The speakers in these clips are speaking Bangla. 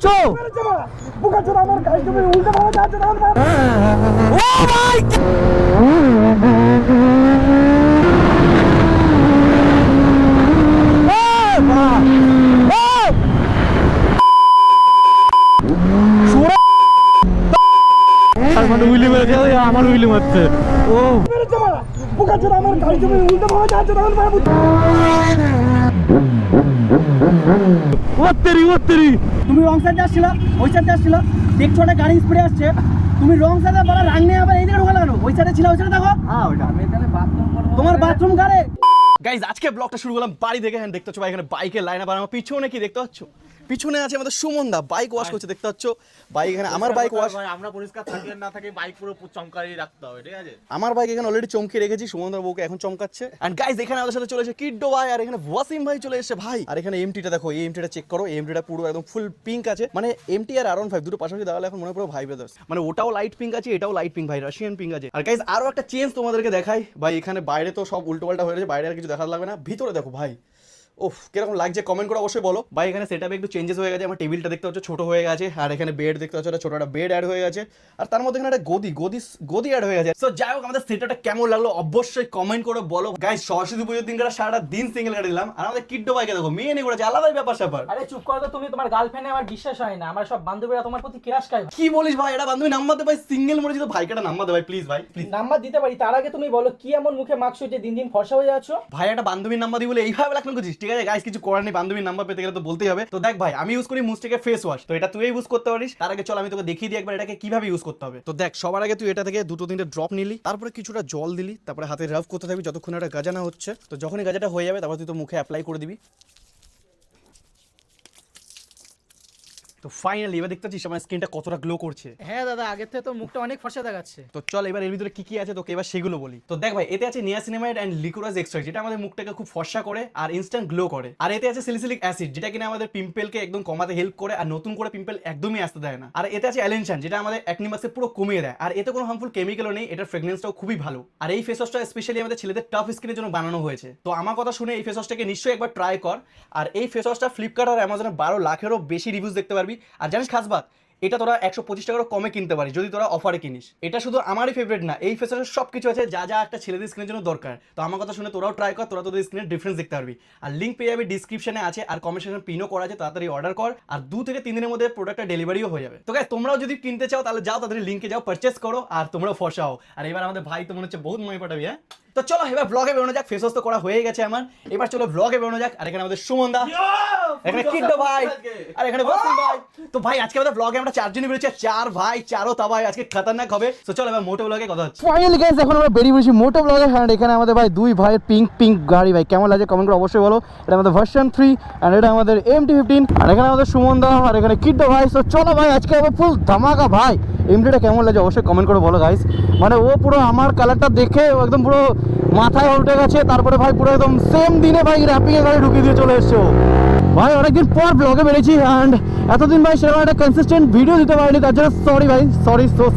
চো বুকা চোরা আমার গাড়ি তুমি উল্টো ভাবে যাচ্ছ না ও মাই উইলি মেরেছে আমার উইলি মারছে ও বুকা চোরা আমার গাড়ি তুমি উল্টো ভাবে যাচ্ছ না তুমি রং সাইডে আসছিলা ওই সাইডে আসছিলা দেখছো একটা গাড়ি স্পিডে আসছে তুমি রং সাইডে বলা রাং নিয়ে আবার এইদিকে ঢোকা লাগানো ওই সাইডে ছিল ওই সাইডে দেখো হ্যাঁ ওইটা আমি তাহলে বাথরুম করব তোমার বাথরুম কারে গাইস আজকে ব্লগটা শুরু করলাম বাড়ি দেখে হ্যাঁ দেখতে পাচ্ছ ভাই এখানে বাইকের লাইন আপ আর আমার পিছনে কি দেখতে পাচ্ছ পিছনে আছে আমাদের সুমনদা বাইক ওয়াশ করছে দেখতে পাচ্ছ বাইক এখানে আমার বাইক ওয়াশ আমরা পরিষ্কার থাকি না থাকি বাইক পুরো চমকাই রাখতে হবে ঠিক আছে আমার বাইক এখানে অলরেডি চমকে রেখেছি সুমনদার বউকে এখন চমকাচ্ছে এন্ড গাইস এখানে আমাদের সাথে চলে এসেছে কিড্ডো ভাই আর এখানে ওয়াসিম ভাই চলে এসেছে ভাই আর এখানে এমটিটা দেখো এই এমটিটা চেক করো এমটিটা পুরো একদম ফুল পিঙ্ক আছে মানে এমটি আর R15 দুটো পাশাপাশি দাঁড়ালে এখন মনে পড়ো ভাই ব্রাদার্স মানে ওটাও লাইট পিঙ্ক আছে এটাও লাইট পিঙ্ক ভাই রাশিয়ান পিঙ্ক আছে আর গাইস আরো একটা চেঞ্জ তোমাদেরকে দেখাই ভাই এখানে বাইরে তো সব উল্টোপাল্টা হয়ে গেছে বাইরে আর কিছু দেখাতে লাগবে না ভিতরে দেখো ভাই ওফ কিরকম লাগছে কমেন্ট করে অবশ্যই বলো ভাই এখানে সেটআপে একটু চেঞ্জেস হয়ে গেছে আমার টেবিলটা দেখতে পাচ্ছ ছোট হয়ে গেছে আর এখানে বেড দেখতে পাচ্ছ একটা ছোট একটা বেড অ্যাড হয়ে গেছে আর তার মধ্যে এখানে একটা গদি অ্যাড হয়ে গেছে সো যাই হোক আমাদের সেটআপটা কেমন লাগলো অবশ্যই কমেন্ট করে বলো গাইস সরস্বতী পুজোর দিনটা সারা দিন সিঙ্গেল গাড়ি দিলাম আর আমাদের কিড্ডো ভাইকে দেখো মেয়ে নিয়ে করেছে আলাদাই ব্যাপার স্যাপার আরে চুপ করো তো তুমি তোমার গার্লফ্রেন্ডে আমার বিশ্বাস হয় না আমার সব বান্ধবীরা তোমার প্রতি ক্রাশ খায় কি বলিস ভাই এটা বান্ধবী নাম্বার দে ভাই সিঙ্গেল মরেছি তো ভাইকে একটা নাম্বার দে ভাই প্লিজ ভাই প্লিজ নাম্বার দিতে পারি তার আগে তুমি বলো কি এমন মুখে মাখছো যে দিন দিন ফর্সা হয়ে যাচ্ছ ভাই একটা বান্ধবীর নাম্বার দিই বলে এইভাবে লাগলো করছিস ঠিক আছে গাইস কিছু করার নেই বান্ধবীর নাম্বার পেতে গেলে তো বলতেই হবে তো দেখ ভাই আমি ইউজ করি মুস্টেকের ফেস ওয়াশ তো এটা তুই ইউজ করতে পারিস তার আগে চল আমি তোকে দেখিয়ে দিই একবার এটাকে কিভাবে ইউজ করতে হবে তো দেখ সবার আগে তুই এটা থেকে দুটো তিনটে ড্রপ নিলি তারপরে কিছুটা জল দিলি তারপরে হাতে রাফ করতে থাকবি যতক্ষণ একটা গাজানা হচ্ছে তো যখনই গাজাটা হয়ে যাবে তারপর তুই তো মুখে অ্যাপ্লাই করে দিবি তো ফাইনালি এবার দেখতে পাচ্ছিস আমার স্কিনটা কতটা গ্লো করছে হ্যাঁ দাদা আগের থেকে তো মুখটা অনেক ফর্সা দেখাচ্ছে তো চল এবার এর ভিতরে কি কি আছে তোকে এবার সেগুলো বলি তো দেখ ভাই এতে আছে নিয়াসিনামাইড এন্ড লিকোরাস এক্সট্রাক্ট যেটা আমাদের মুখটাকে খুব ফর্সা করে আর ইনস্ট্যান্ট গ্লো করে আর এতে আছে স্যালিসিলিক অ্যাসিড যেটা কিনা আমাদের পিম্পলকে একদম কমাতে হেল্প করে আর নতুন করে পিম্পল একদমই আসতে দেয় না আর এতে আছে অ্যালেনশন যেটা আমাদের অ্যাকনি মার্কসকে পুরো কমিয়ে দেয় আর এতে কোনো হার্মফুল কেমিক্যালও নেই এটার ফ্রেগনেন্সটাও খুবই ভালো আর এই ফেস ওয়াশটা স্পেশালি আমাদের ছেলেদের টাফ স্কিনের জন্য বানানো হয়েছে তো আমার কথা শুনে এই ফেস ওয়াশটাকে নিশ্চয়ই একবার ট্রাই কর আর এই ফেস ওয়াশটা ফ্লিপকার্ট আর অ্যামাজনে 12 লাখেরও বেশি রিভিউজ দেখতে পারবি আর জানিস খাস বাত এটা তোরা 125 টাকারও কমে কিনতে পারিস যদি তোরা অফারে কিনিস এটা শুধু আমারই ফেভারিট না এই ফেস ওয়াশের সব কিছু আছে যা যা একটা ছেলেদের স্কিনের জন্য দরকার তো আমার কথা শুনে তোরাও ট্রাই কর তোরা তোদের স্কিনের ডিফারেন্স দেখতে পারবি আর লিঙ্ক পেয়ে যাবি ডিসক্রিপশনে আছে আর কমেন্ট সেকশনে পিনও করা আছে তাড়াতাড়ি অর্ডার কর আর 2 থেকে 3 দিনের মধ্যে প্রোডাক্টটা ডেলিভারিও হয়ে যাবে তো গাইস তোমরাও যদি কিনতে চাও তাহলে যাও তাদের লিঙ্কে যাও পারচেজ করো আর তোমরাও ফসাও আর এবার আমাদের ভাই তো মনে হচ্ছে বহুত মনে পাঠাবি হ্যাঁ তো চলো এবার ব্লগে বেরোনো যাক ফেস ওয়াশ তো করা হয়ে গেছে আমার এবার চলো ব্লগে বেরোনো যাক আর এখানে আমাদের সুমনদা এখানে কিড্ডো ভাই আর এখানে ওয়াসিম ভাই তো ভাই আজকে আমাদের ব্লগে আমরা চারজনই বেরোচ্ছি চার ভাই চারও তাবাই আজকে খতরনাক হবে তো চলো এবার মোটো ব্লগে কথা হচ্ছে ফাইনালি গাইস এখন আমরা বেরিয়ে পড়েছি মোটো ব্লগে এন্ড এখানে আমাদের ভাই দুই ভাইয়ের পিঙ্ক গাড়ি ভাই কেমন লাগে কমেন্ট করে অবশ্যই বলো এটা আমাদের ভার্সন 3 এন্ড এটা আমাদের MT15 আর এখানে আমাদের সুমনদা আর এখানে কিড্ডো ভাই তো চলো ভাই আজকে হবে ফুল ধামাকা ভাই এমটিটা কেমন লাগে অবশ্যই কমেন্ট করে বলো গাইস মানে ও পুরো আমার কালারটা দেখে একদম পুরো মাথায় উল্টে গেছে তারপরে ভাই পুরো একদম সেম দিনে ভাই র্যাপিং এ গাড়ি ঢুকিয়ে দিয়ে চলে এসছো ভাই অনেকদিন পর ব্লগে বেরিয়েছি অ্যান্ড এতদিন ভাই সেরকম একটা কনসিস্টেন্ট ভিডিও দিতে পারিনি তার জন্য সরি ভাই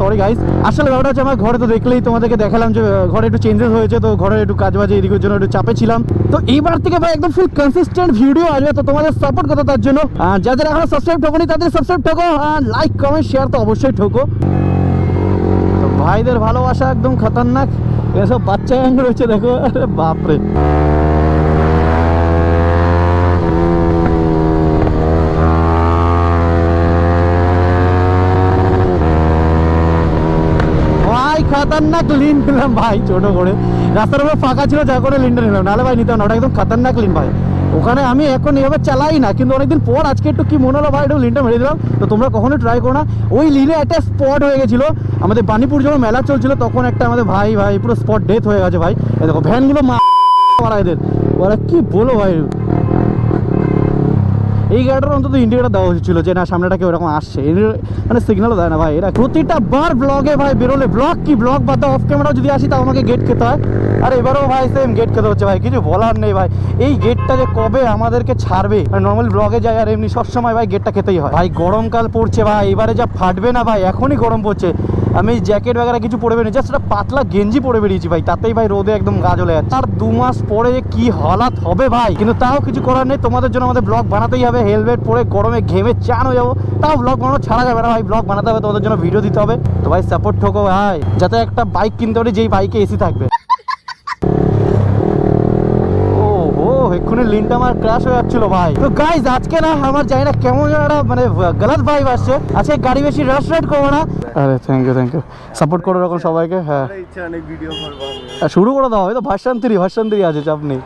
সরি গাইস আসলে ব্যাপারটা হচ্ছে আমার ঘরে তো দেখলেই তোমাদেরকে দেখালাম যে ঘরে একটু চেঞ্জেস হয়েছে তো ঘরে একটু কাজ বাজে এদিকের জন্য একটু চাপে ছিলাম তো এইবার থেকে ভাই একদম ফুল কনসিস্টেন্ট ভিডিও আসবে তো তোমাদের সাপোর্ট করো তার জন্য যাদের এখনো সাবস্ক্রাইব ঠোকনি তাদের সাবস্ক্রাইব ঠোকো আর লাইক কমেন্ট শেয়ার তো অবশ্যই ঠোকো তো ভাইদের ভালোবাসা একদম খতরনাক এসব বাচ্চা গ্যাং রয়েছে দেখো আরে বাপরে খতরনাক লিন নিলাম ভাই ছোট করে রাস্তার উপরে ফাঁকা ছিল যা করে লিনটা নিলাম নাহলে ভাই নিতাম না ওটা একদম খতরনাক লিন ভাই ওখানে আমি এখন এভাবে চালাই না কিন্তু অনেকদিন পর আজকে একটু কি মনে হলো ভাই একটু লিনটা মেরে দিলাম তো তোমরা কখনো ট্রাই করো না ওই লিনে একটা স্পট হয়ে গেছিলো আমাদের বানিপুর যখন মেলা চলছিল তখন একটা আমাদের ভাই পুরো স্পট ডেথ হয়ে গেছে ভাই এই দেখো ভ্যানগুলো মারা এদের ওরা কি বলো ভাই এই গাড়িটার অন্তত ইন্ডিকেটার দেওয়া উচিত ছিল যে না সামনেটাকে ওরকম আসছে মানে সিগন্যালও দেয় না ভাই এরা প্রতিটা বার ব্লগে ভাই বেরোলে ব্লগ বাদ অফ ক্যামেরা যদি আসি তাও আমাকে গেট খেতে হয় আর এবারেও ভাই সেম গেট খেতে হচ্ছে ভাই কিছু বলার নেই ভাই এই গেটটা যে কবে আমাদেরকে ছাড়বে নর্মাল ব্লগে যায় আর এমনি সবসময় ভাই গেটটা খেতেই হয় ভাই গরমকাল পড়ছে ভাই এবারে যা ফাটবে না ভাই এখনই গরম পড়ছে আমি জ্যাকেট वगैरह কিছু পরে বেরিয়েছি, জাস্ট একটা পাতলা গেঞ্জি পরে বেরিয়েছি ভাই, তাতেই ভাই রোদে একদম গা জ্বলে যাচ্ছে। আর 2 মাস পরে কি হালাত হবে ভাই, কিন্তু তাও কিছু করার নেই, তোমাদের জন্য আমাদের ব্লগ বানাতেই হবে। হেলমেট পরে গরমে ঘেমে চান হয়ে যাবো, তাও ব্লগ বানানো ছাড়া যাবে না ভাই, ব্লগ বানাতে হবে, তোমাদের জন্য ভিডিও দিতে হবে। তো ভাই সাপোর্ট ঠোকো ভাই, যাতে একটা বাইক কিনতে পারি যেই বাইকে এসি থাকবে। এক্ষুনি লিনটা আমার ক্র্যাশ হয়ে যাচ্ছিল ভাই। তো গাইজ আজকে না আমার জানি না কেমন একটা মানে গলত ভাইব আসছে, আজকে গাড়ি বেশি রাশ রাইড করবো না। আরে থ্যাংক ইউ সাপোর্ট করো এরকম সবাইকে। হ্যাঁ ইচ্ছা অনেক ভিডিও করবো শুরু করে দাও, হয়তো ভার্সন 3 আছে, চাপ নেই।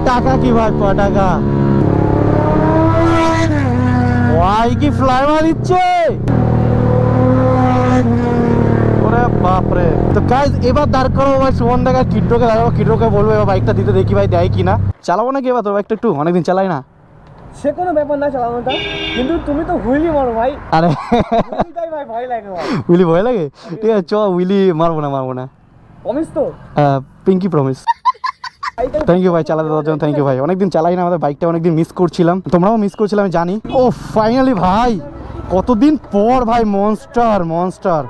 টাকা কি ভাই, টাকা ভাই কি ফ্লাই মারিচ্ছে, ওরে বাপরে। তো গাইজ এবার দাঁড় করো ভাই সুমন দেখা, কিড্রোকে দাঁড়াবো, কিড্রোকে বলবো এবার বাইকটা দিতে, দেখি ভাই দেয় কিনা। চালাবো নাকি এবার তোর বাইকটা, একটু অনেকদিন চালাই না। সে কোনো ব্যাপার না চালানোটা, কিন্তু তুমি তো হুইলি মারো ভাই। আরে ভাই ভয় লাগে ভাই। উইলি ভয় লাগে, ঠিক আছে চ উইলি মারবো না। প্রমিস তো? Pinky promise. থ্যাংক ইউ ভাই চালাতে দেওয়ার জন্য, থ্যাংক ইউ ভাই। অনেকদিন চালাই না, আমাদের বাইকটা অনেকদিন মিস করছিলাম, তোমরাও মিস করছিলাম আমি জানি। ও ফাইনালি ভাই, কতদিন পর ভাই মনস্টার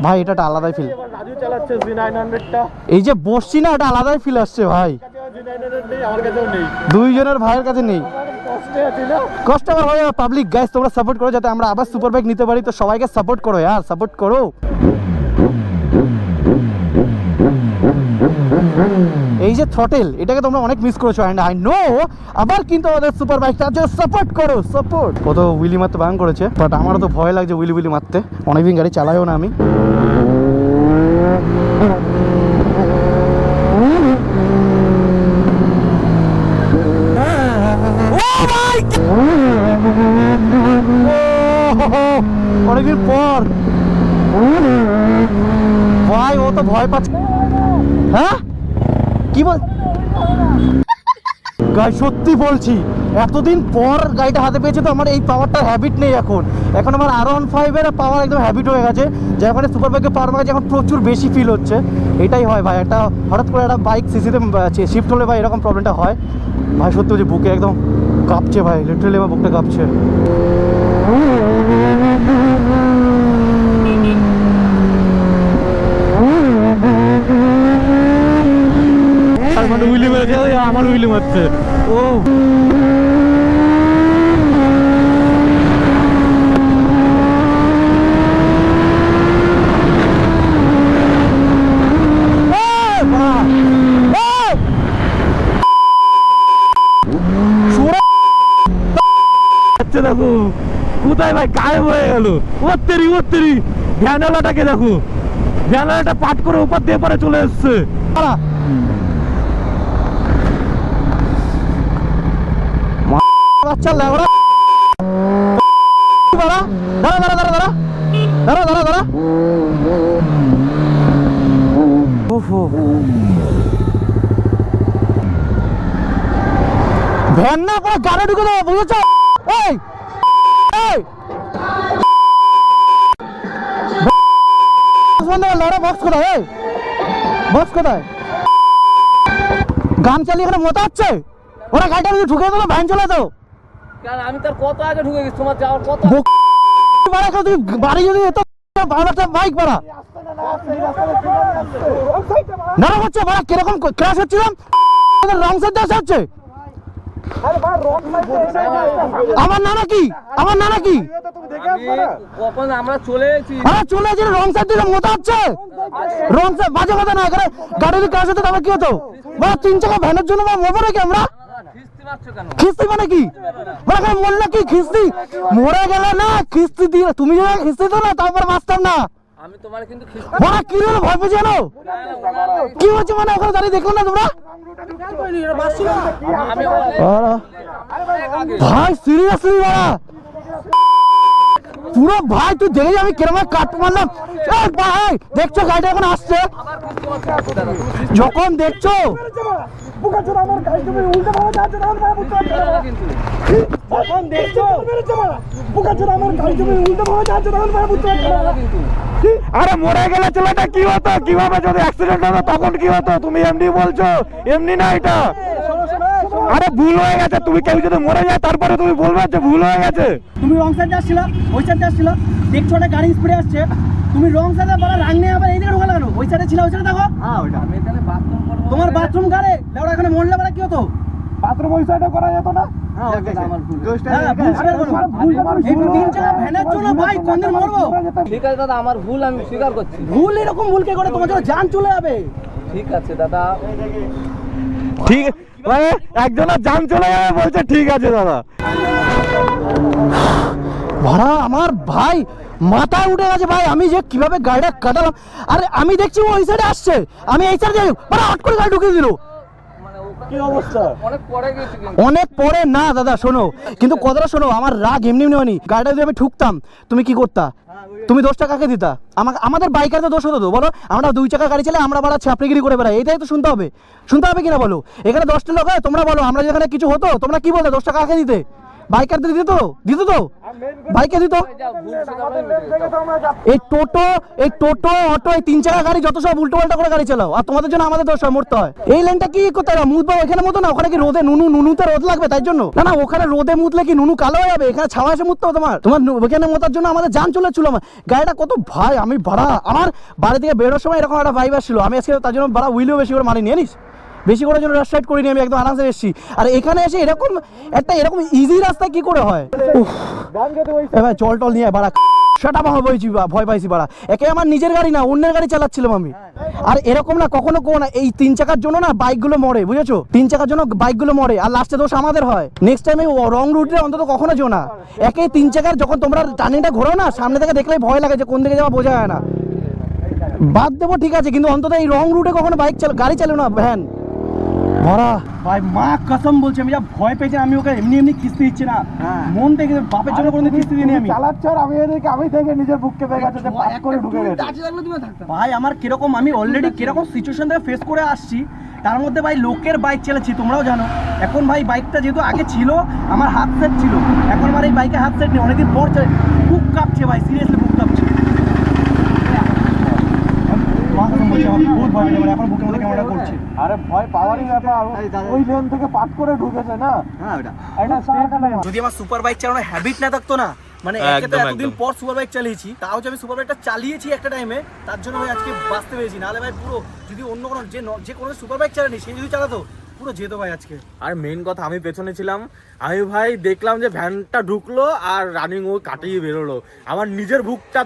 ভাই, এটা একটা আলাদাই ফিল। রাজু চালাচ্ছে Z900টা, এই যে বসছি না, এটা আলাদাই ফিল আসছে ভাই। Z900 নেই, আমার কাছেও নেই, দুইজনের ভাইয়ের কাছে নেই, কষ্টে আছি না। কষ্ট আমার ভাই। পাবলিক গাইস তোমরা সাপোর্ট করো যাতে আমরা আবার সুপার বাইক নিতে পারি, তো সবাইকে সাপোর্ট করো यार, সাপোর্ট করো। এই যে থ্রটেল, এটাকে তোমরা অনেক মিস করেছো এন্ড আই নো, আবার কিন্তু আমাদের সুপার বাইকটা আছে, সাপোর্ট করো সাপোর্ট। কত উইলি মারতে বাং করেছে, বাট আমারও তো ভয় লাগছে উইলি মারতে, অনেকদিন গাড়ি চালাইও না আমি। অনেকদিন পর ভাই, ও তো ভয় পাচ্ছে। হ্যাঁ কি বল গাই, সত্যি বলছি এতদিন পর গাড়িটা হাতে পেয়েছে, তো আমার এই পাওয়ারটার হ্যাবিট নেই এখন আমার R15 এর পাওয়ার একদম হ্যাবিট হয়ে গেছে, যার ফলে সুপার বাইকের পাওয়ার আমার কাছে এখন প্রচুর বেশি ফিল হচ্ছে। এটাই হয় ভাই, একটা হঠাৎ করে একটা বাইক সিসিতে শিফট হলে ভাই এরকম প্রবলেমটা হয় ভাই। সত্যি বলছি বুকে একদম কাঁপছে ভাই, লিটারালি আমার বুকটা কাঁপছে। উইলি মারছে, আমার উইলি মারছে। ও দেখো কোথায় ভাই গায়েব হয়ে গেল, ওত্তেরি ভ্যানওয়ালাটাকে দেখো, ভ্যানওয়ালাটা পাট করে উপর দিয়ে পরে চলে এসছে। বাচ্চা লেবড়া, দাঁড়া। ভ্যান না পুরো গাড়ি ঢুকে দেবো, বুঝেছো? এই বক্স কোথায়? গান চালিয়ে এখানে মতো হচ্ছে, ওরা গাড়িটা ঢুকে দিল, ভ্যান চলে তো। আমি তার কত আগে ঢুকে গেছি, তোমার যাওয়ার কত বাড়ি যদি এত বাইক ভাড়া না হচ্ছে, ভাড়া কিরকম ক্র্যাশ হচ্ছিলাম, রং সাইড আসা হচ্ছে। আমার নানা কি কখন আমরা চলে এসেছি, রং সাইড দিলে মতো হচ্ছে, রং সাইড বাজে কথা না, এখানে গাড়ি ক্র্যাশ হতো তবে কি হতো, 3 চাকা ভ্যানের জন্য মরবো নাকি আমরা? খিস্তি মানে কি মরলে কি খিস্তি, মরে গেলে না খিস্তি দিয়ে, তুমি যদি খিস্তি তো না তারপর বাঁচতাম না। আমি তোমার কিন্তু কি হলো, ভয় পেয়েছি জানো কি হচ্ছে, মানে ওখানে দাঁড়িয়ে দেখো না তোমরা ভাই, সিরিয়াসলি পুরো ভাই, তুই দেখে আমি কেরম কাট মারলাম ভাই, দেখছো গাড়িটা এখন আসছে, যখন দেখছো এখন দেখছো আমার গাড়ি তুমি উল্টো ভাবে যাচ্ছে তখন বুঝতে পারছো। আরে মরে গেলে ছেলেটা কি হতো, কিভাবে যদি অ্যাক্সিডেন্ট হতো তখন কি হতো? তুমি এমনি বলছো, এমনি না এটা। আরে ভুল হয়ে গেছে, তুমি কেউ যদি মরে যায় তারপরে তুমি বলবে যে ভুল হয়ে গেছে। তুমি রং সাইডে আসছিল, ওই সাইডে আসছিল, দেখছো একটা গাড়ি স্পিডে আসছে, তুমি রং সাইডে বলা রাং নিয়ে আবার এই দিকে ঢোকা লাগানো। ওই সাইডে ছিল, ওই সাইডে দেখো। হ্যাঁ ওইটা আমি এখানে বাথরুম করব। তোমার বাথরুম গাড়ে লেওড়া এখানে মরলে বলা কি হতো? বাথরুম ওই সাইডে করা যেত না? হ্যাঁ ওইটা আমার ভুল। তিন চাকা ভ্যানের জন্য ভাই কোনদিন মরবো? ঠিক আছে দাদা, আমার ভুল আমি স্বীকার করছি। ভুল এরকম ভুল কে করে? তোমার জন্য জান চলে যাবে। ঠিক আছে দাদা, ঠিক মানে একজনের জান চলে যাবে বলছে ঠিক আছে দাদা। ভাড়া আমার ভাই মাথায় উঠে গেছে ভাই, আমি যে কিভাবে গাড়িটা কাটালাম। আরে আমি দেখছি ও ওই সাইডে আসছে, আমি এই সাইডে যাই, ভাড়া হট করে গাড়ি ঢুকিয়ে দিল। কি অবস্থা? অনেক পরে গেছি কিন্তু। অনেক পরে না দাদা, শোনো কিন্তু কথাটা শোনো, আমার রাগ এমনি এমনি হয়নি। গাড়িটা যদি আমি ঠুকতাম তুমি কি করতা? তুমি দোষটা কাকে দিতা? আমাদের বাইকারদের দোষ হতো তো বলো? আমরা দুই চাকা গাড়ি চালাই, আমরা বাড়া ছাপড়িগিরি করে বেড়াই, এটাই তো শুনতে হবে। শুনতে হবে কিনা বলো? এখানে 10টা লোক হয়, তোমরা বলো আমরা যেখানে কিছু হতো তোমরা কি বলতে? 10 টাকা কাকে দিতে? বাইকারদের দিত তো বাইকে দিত। এই টোটো অটো এই 3 চাকা গাড়ি যত সব উল্টো পাল্টা করে গাড়ি চালাও, আর তোমাদের জন্য আমাদের দোষ হয়, মরতে হয়। এই লাইনটা কি করতে হবে? মুদবা এখানে মতো না, ওখানে কি রোদে নুনুতে রোদ লাগবে তাই জন্য? না ওখানে রোদে মুদলে কি নুনু কালো হয়ে যাবে? এখানে ছাওয়া এসে মুততে হবে তোমার ওখানে মোতার জন্য আমাদের জান চলেছিল। আমার গাড়িটা কত ভাই, আমি ভাড়া আমার বাড়ি থেকে বেরোর সময় এরকম একটা ভাইব আসছিল, আমি আজকে তার জন্য ভাড়া উইলেও বেশি করে মারিনি জানিস, বেশি করে জন্য রাস্তায় করিনি, আমি একদম আরামসে এসেছি। আর এখানে এসে এরকম ইজি রাস্তায় কি করে হয়? এবার জল টল নিয়ে বাড়া সেটা আমার বলছি, ভয় পাইছি বাড়া। একে আমার নিজের গাড়ি না, অন্যের গাড়ি চালাচ্ছিলাম আমি। আর এরকম না কখনো না, এই 3 চাকার জন্য না বাইকগুলো মরে, বুঝেছো? 3 চাকার জন্য বাইকগুলো মরে, আর লাস্টে দোষ আমাদের হয়। নেক্সট টাইম রং রুটে অন্তত কখনো যেও না। একে 3 চাকার যখন তোমরা টার্নিংটা ঘোরো না, সামনে থেকে দেখলেই ভয় লাগে যে কোন দিকে যাওয়া বোঝা যায় না। বাদ দেবো ঠিক আছে, কিন্তু অন্তত এই রং রুটে কখনো গাড়ি চালাও না, ভ্যান ভরা। ভাই মা কসম বলছি, আমি যা ভয় পেয়েছি, আমি ওকে এমনি কিস্তি দিচ্ছি না, মন থেকে বাপের জন্য কোনো কিস্তি দিইনি আমি। চালাচ্ছি আর আমি থেকে নিজের বুককে পেয়ে গেছে, পাস করে ঢুকে গেছে। ভাই আমার কিরকম, আমি অলরেডি কিরকম সিচুয়েশন থেকে ফেস করে আসছি, তার মধ্যে ভাই লোকের বাইক চালাচ্ছি, তোমরাও জানো। এখন ভাই বাইকটা যেহেতু আগে ছিল আমার হাত সেট ছিল, এখন আমার এই বাইকে হাত সেট নেই, অনেকদিন পর চালাই, বুক কাঁপছে ভাই, সিরিয়াসলি বুক কাঁপছে। বহুত ভয় পেয়ে এখন বুকের মধ্যে ক্যামেরা করছে। আরে ভয় পাওয়ারই ব্যাপার, ওই লেন থেকে পাট করে ঢুকেছে না। হ্যাঁ ওটা যদি আমার সুপার বাইক চালানোর হ্যাবিট না থাকতো না, মানে একে তো এতদিন পর সুপার বাইক চালিয়েছি, তাও যে আমি সুপার বাইকটা চালিয়েছি একটা টাইমে, তার জন্য ভাই আজকে বাঁচতে পেরেছি। নাহলে ভাই পুরো যদি অন্য কোনো যে কোনো সুপার বাইক চালানি সে যদি চালাতো পুরো যেত ভাই আজকে। আর মেইন কথা, আমি পেছনে ছিলাম, আমি ভাই দেখলাম যে ভ্যানটা ঢুকলো আর রানিং ও কাটিয়ে বেরোলো, আমার নিজের বুকটা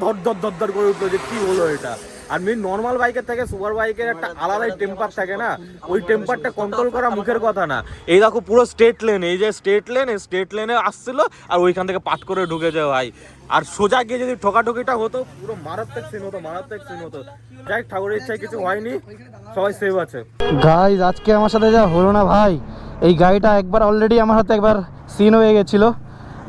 ধর করে উঠলো যে কি হলো এটা। আর মেন নর্মাল বাইকের থেকে সুপার বাইকের একটা আলাদাই টেম্পার থাকে না, ওই টেম্পারটা কন্ট্রোল করা মুখের কথা না। এই দেখো পুরো স্টেট লেন, এই যে স্টেট লেনে আসছিল আর ওইখান থেকে পাট করে ঢুকে যায় ভাই। আর সোজা গিয়ে যদি ঠোকাঠুকিটা হতো পুরো মারাত্মক সিন হতো। যাই ঠাকুরের ইচ্ছায় কিছু হয়নি, সবাই সেভ আছে। গাইজ আজকে আমার সাথে যা হলো না ভাই, এই গাড়িটা একবার অলরেডি আমার হাতে একবার সিন হয়ে গেছিলো,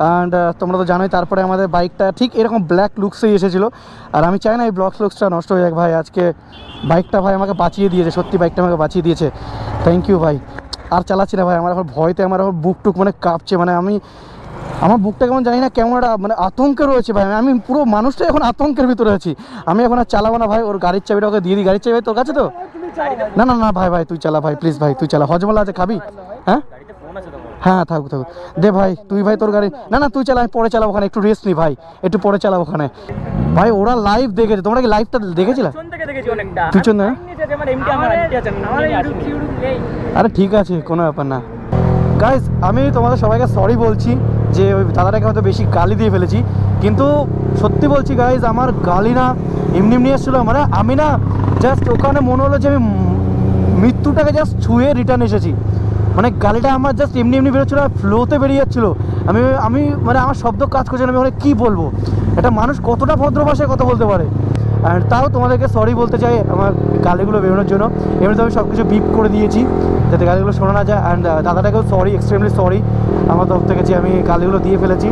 অ্যান্ড তোমরা তো জানোই তারপরে আমাদের বাইকটা ঠিক এরকম ব্ল্যাক লুকসেই এসেছিলো। আর আমি চাই না এই ব্ল্যাক লুকসটা নষ্ট হয়ে যাক ভাই। আজকে বাইকটা ভাই আমাকে বাঁচিয়ে দিয়েছে, সত্যি বাইকটা আমাকে বাঁচিয়ে দিয়েছে, থ্যাংক ইউ ভাই। আর চালাচ্ছি না ভাই, আমার এখন ভয়তে আমার এখন বুক টুক মানে কাঁপছে, মানে আমার বুকটা কেমন জানি না, কেমন একটা মানে আতঙ্কে রয়েছে ভাই। আমি পুরো মানুষটা এখন আতঙ্কের ভিতরে আছি। আমি এখন আর চালাবো না ভাই, ওর গাড়ির চাবিটা ওকে দিয়ে দিই। গাড়ির চাবি তোর কাছে তো? না ভাই তুই চালা ভাই, প্লিজ ভাই তুই চালা। হজমলা আছে, খাবি? হ্যাঁ থাকুক দে ভাই, তুই ভাই তোর গাড়ি না তুই চালা, আমি পরে চালাবো ওখানে, একটু রেস্ট নি ভাই, একটু পরে চালাবো ওখানে। ভাই ওরা লাইভ দেখেছে, তোমরা কি লাইভটা দেখেছিলে? পিছন না? আরে ঠিক আছে, কোনো ব্যাপার না। গাইজ আমি তোমাদের সবাইকে সরি বলছি যে ওই দাদাটাকে হয়তো বেশি গালি দিয়ে ফেলেছি, কিন্তু সত্যি বলছি গাইজ আমার গালি না এমনি এসেছিলো, মানে আমি না জাস্ট ওখানে মনে হলো যে আমি মৃত্যুটাকে জাস্ট ছুঁয়ে রিটার্ন এসেছি। মানে গালিটা আমার জাস্ট এমনি বেরোচ্ছিলো, ফ্লোতে বেরিয়ে যাচ্ছিলো। আমি মানে আমার শব্দ কাজ করছে না, আমি ওখানে কী বলবো? একটা মানুষ কতটা ভদ্র ভাষায় কথা বলতে পারে। অ্যান্ড তাও তোমাদেরকে সরি বলতে চাই আমার গালিগুলো বেরোনোর জন্য। এমনিতে আমি সব কিছু বিপ করে দিয়েছি যাতে গালিগুলো শোনা না যায়। অ্যান্ড দাদাটাকেও সরি, এক্সট্রিমলি সরি আমার তরফ থেকে যে আমি গালিগুলো দিয়ে ফেলেছি।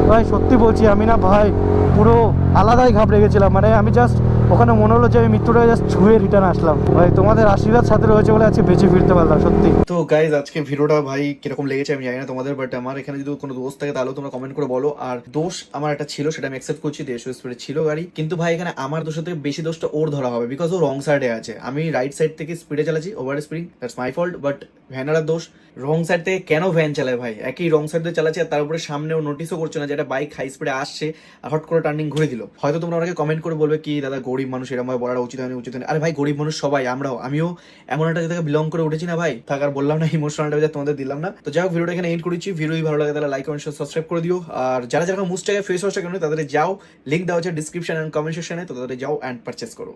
ভাই সত্যি বলছি আমি না ভাই পুরো আলাদাই ঘাবড়ে গেছিলাম, মানে আমি জাস্ট ওখানে মনে হলো যে আমি মৃত্যুটা জাস্ট ছুঁয়ে রিটার্ন আসলাম। ভাই তোমাদের আশীর্বাদ সাথে রয়েছে বলে আজকে বেঁচে ফিরতে পারলাম সত্যি। তো গাইজ আজকে ভিডিওটা ভাই কিরকম লেগেছে আমি জানি না তোমাদের, বাট আমার এখানে যদি কোনো দোষ থাকে তাহলে তোমরা কমেন্ট করে বলো। আর দোষ আমার একটা ছিল, সেটা আমি অ্যাকসেপ্ট করছি, 150 স্পিডে ছিল গাড়ি, কিন্তু ভাই এখানে আমার দোষের থেকে বেশি দোষটা ওর ধরা হবে, বিকজ ও রং সাইডে আছে, আমি রাইট সাইড থেকে স্পিডে চালাচ্ছি, over speeding, that's my fault. But ভ্যানার দোষ, রং সাইড থেকে কেন ভ্যান চালায় ভাই, একই রং সাইড দিয়ে চালাচ্ছে আর তার উপরে সামনেও নোটিসও করছে না যে একটা বাইক হাই স্পিডে আসছে আর হট করে টার্নিং ঘুরে দিল। হয়তো তোমরা অনেকে কমেন্ট করে বলবে কি দাদা গরিব মানুষ এরকম ভাবে বলাটা উচিত হয়নি, উচিত হয়নি। আরে ভাই গরিব মানুষ সবাই, আমিও এমন একটা জায়গায় বিলং করে উঠেছি না ভাই, থাকার বললাম না ইমোশনালটা তোমাদের দিলাম না। তো যাই হোক ভিডিওটা এখানে এন্ড করেছি। ভিডিও ভালো লাগে তাহলে লাইক কমেন্ট সাবস্ক্রাইব করে দিও। আর যারা যারা মুস্টাকে ফেস ওয়াশটা কেন তাদের যাও, লিঙ্ক দেওয়া আছে ডিসক্রিপশন এন্ড কমেন্ট সেকশনে, তো তাদের যাও অ্যান্ড পারচেস করো।